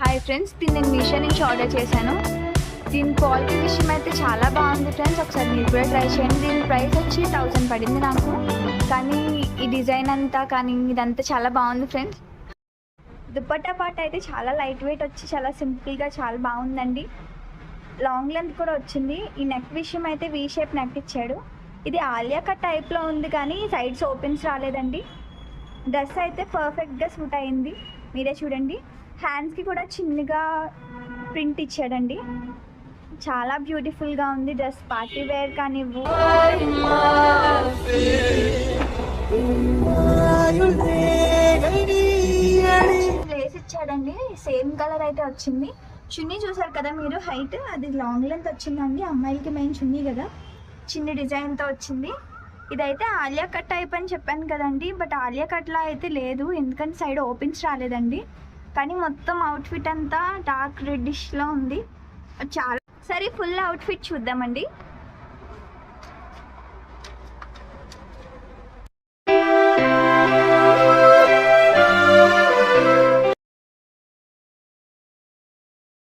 Hi friends, దీన్ని నేను మీషో నుంచి ఆర్డర్ చేశాను. దీని క్వాలిటీ విషయం అయితే చాలా బాగుంది ఫ్రెండ్స్. ఒకసారి మీరు కూడా ట్రై చేయండి. దీని ప్రైస్ వచ్చి 1000 పడింది నాకు. కానీ ఈ డిజైన్ అంతా కానీ ఇదంతా చాలా బాగుంది ఫ్రెండ్స్. దుపట్టా పార్ట్ అయితే చాలా లైట్ వెయిట్ వచ్చి చాలా సింపుల్గా చాలా బాగుందండి. లాంగ్ లెంత్ కూడా వచ్చింది. ఈ నెక్ విషయం అయితే వీ షేప్ నెక్ ఇచ్చాడు. ఇది ఆలియా కట్ టైప్లో ఉంది కానీ సైడ్స్ ఓపెన్స్ రాలేదండి. డ్రెస్ అయితే పర్ఫెక్ట్గా సూట్ అయింది. మీరే చూడండి. హ్యాండ్స్కి కూడా చిన్నగా ప్రింట్ ఇచ్చాడండి. చాలా బ్యూటిఫుల్గా ఉంది డ్రెస్. పార్టీ వేర్ కానీ లేస్ ఇచ్చాడండి. సేమ్ కలర్ అయితే వచ్చింది. చున్నీ చూసారు కదా మీరు, హైట్ అది లాంగ్ లెంత్ వచ్చిందండి. అమ్మాయిలకి మెయిన్ చున్నీ కదా, చిన్న డిజైన్తో వచ్చింది. ఇదైతే ఆలియా కట్ టైప్ అని చెప్పాను కదండి, బట్ ఆలియా కట్లా అయితే లేదు, ఎందుకంటే సైడ్ ఓపెన్స్ రాలేదండి. కానీ మొత్తం అవుట్ఫిట్ అంతా డార్క్ రెడ్డిష్లో ఉంది. చాలా సరే, ఫుల్ అవుట్ఫిట్ చూద్దామండి.